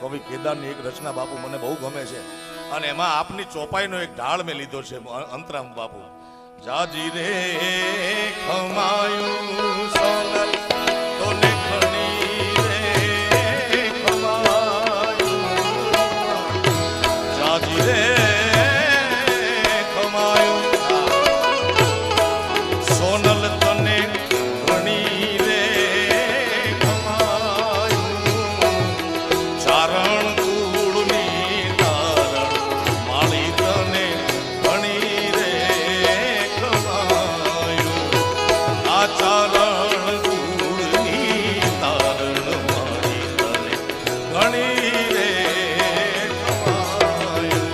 કવિ કેદારની એક રચના બાપુ મને બહુ ગમે છે અને એમાં આપની ચોપાઈનો એક ઢાળ મેં લીધો છે અંતરામ બાપુ. જાજી રે ખમાયું સોનલ તોને ખણી રે ખમાયું, જાજી રે ખમાયું સોનલ તને ખણી રે ખમાયું, ચારણ કુળની તારણ માળી તને ખણી રે ખમાયું, આ ચારણ કુળની તારણ માળી તને ખણી રે ખમાયું.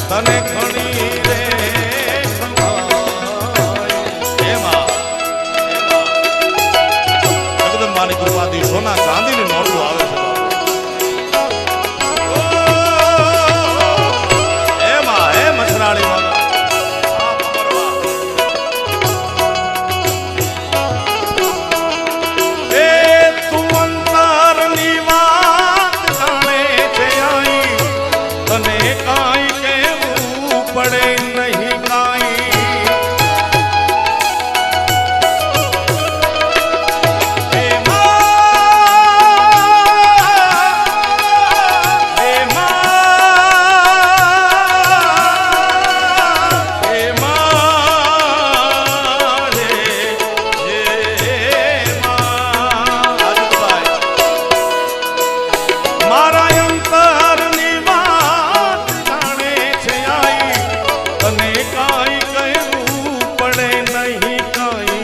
તને ઘણી રે જગદંબાની કૃપાથી સોના ચાંદીની નોટો આવે છે એમાં હે મસરાળી પડે નહીં કાઈ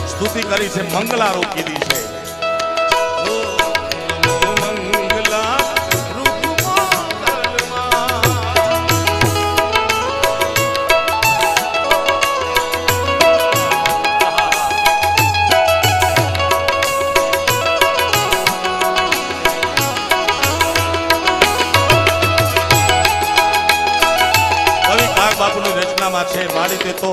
સ્તુતિ કરી છે, મંગલા રૂપ કીધી છે. કવિ કાગ બાપુની રચનામાં છે માડી તે તો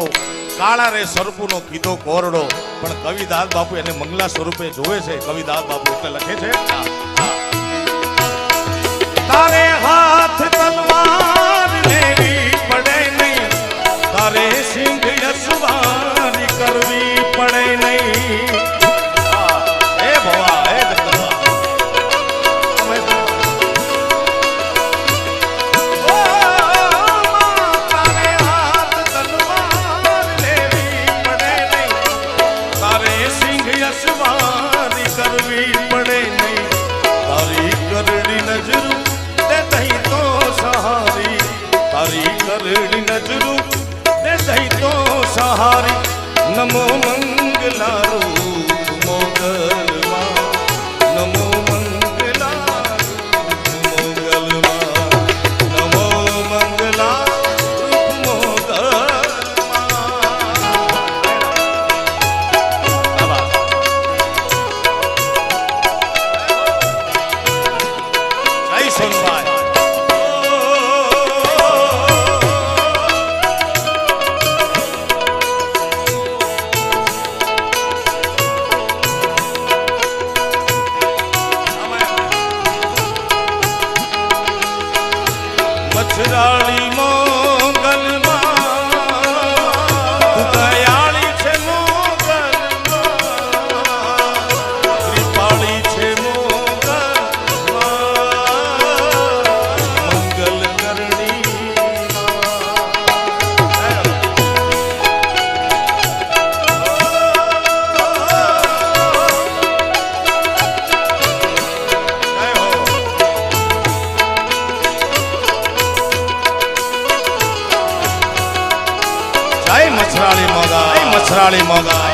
કાળા રે સરપુનો કીધો કોરડો, પણ કવિદાસ બાપુ એને મંગલા સ્વરૂપે જોવે છે. કવિદાસ બાપુ એટલે લખે છે, તારે હાથ તલવાર લેવી પડે નહીં, તારે સિંહ યશવારી કરવી પડે નહીં. હે ભવા હે જગદંબા તારે હાથ રૂપ ને દઈ તો સહારી નમો મંગલા રૂપ મોગલમાં નમો મંગલા રૂપ મોગલમાં નમો મંગલા રૂપ મોગલમાં જય સોનભાઈ મછરાળી મોગલમાં દયાળી છે મોગલમાં કૃપાળી છે મોગલમાં મંગલ કરણી મછરાળી મોગા મછરાળી મોગા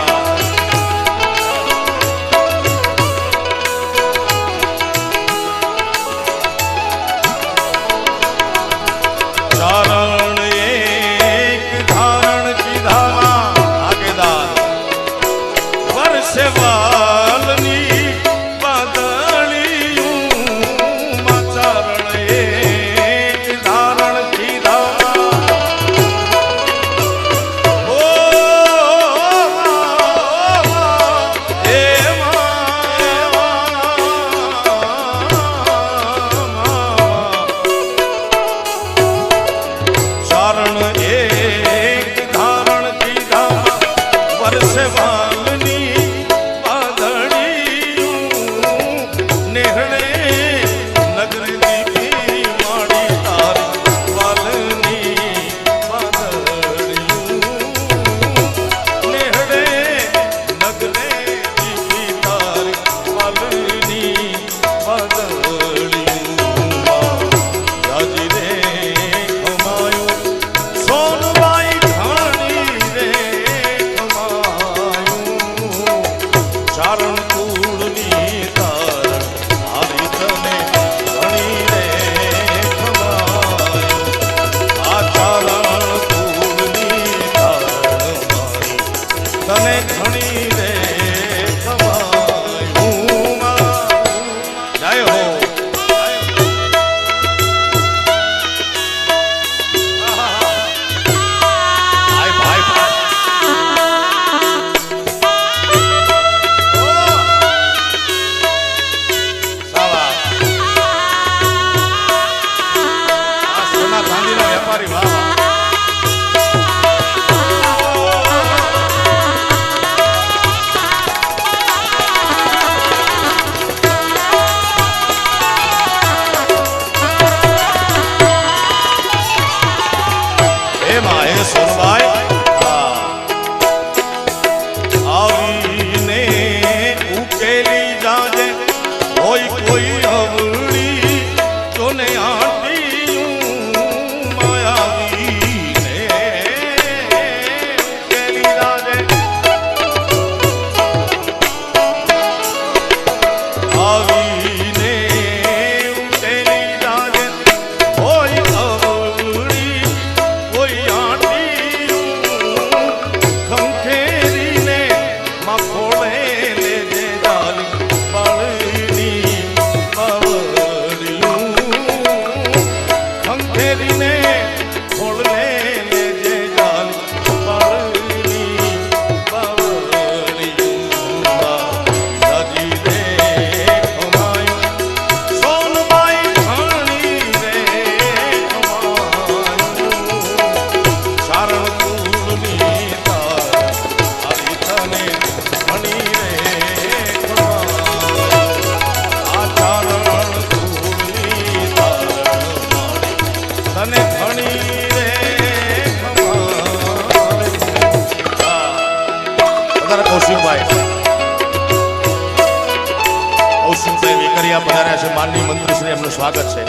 ચારણ એક ધારણ કીધા આગેદાર વર્ષે વાલની વાદળિયું માં ચારણ એક ધારણ કીધા પધાર્યા છે માનનીય મંત્રી શ્રી એમનું સ્વાગત છે।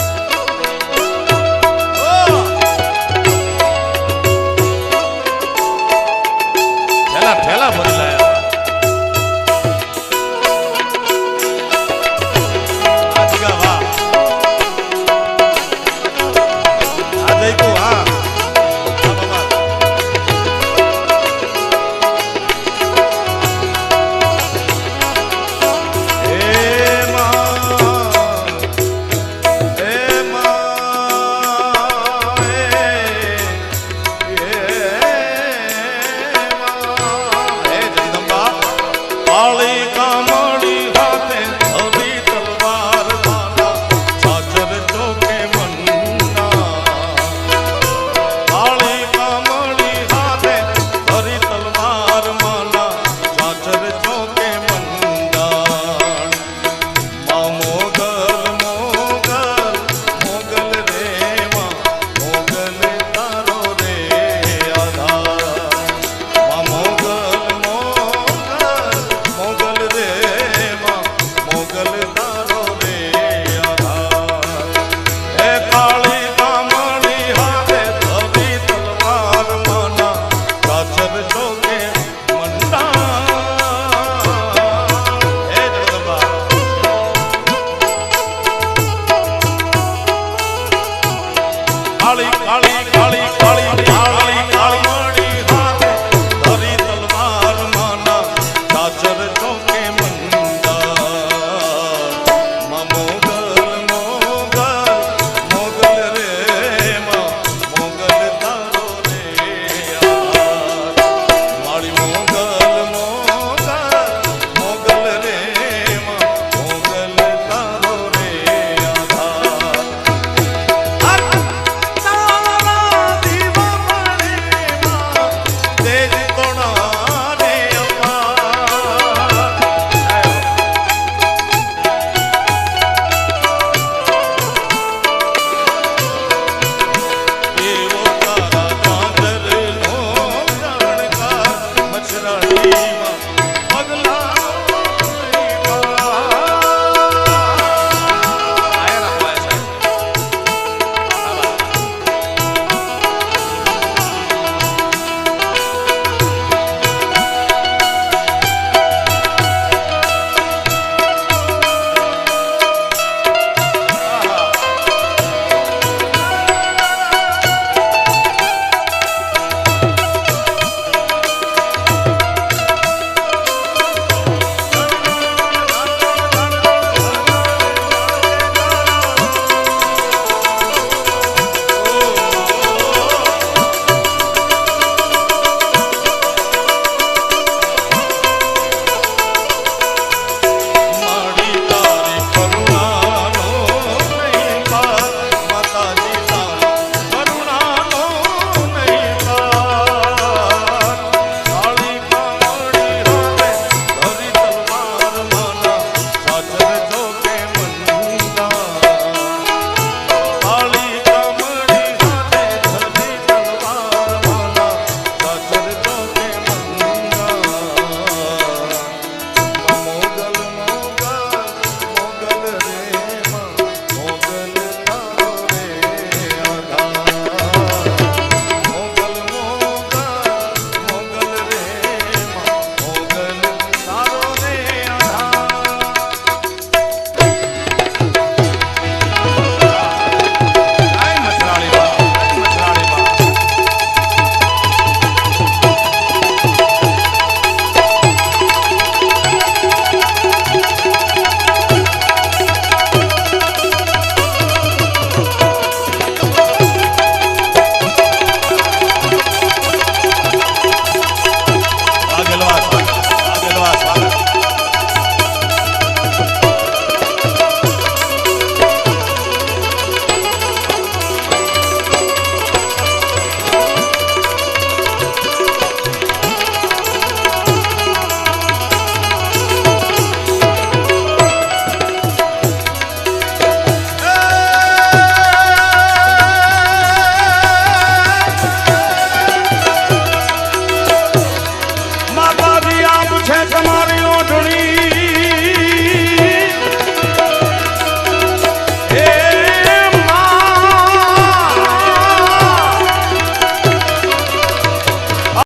क्षमा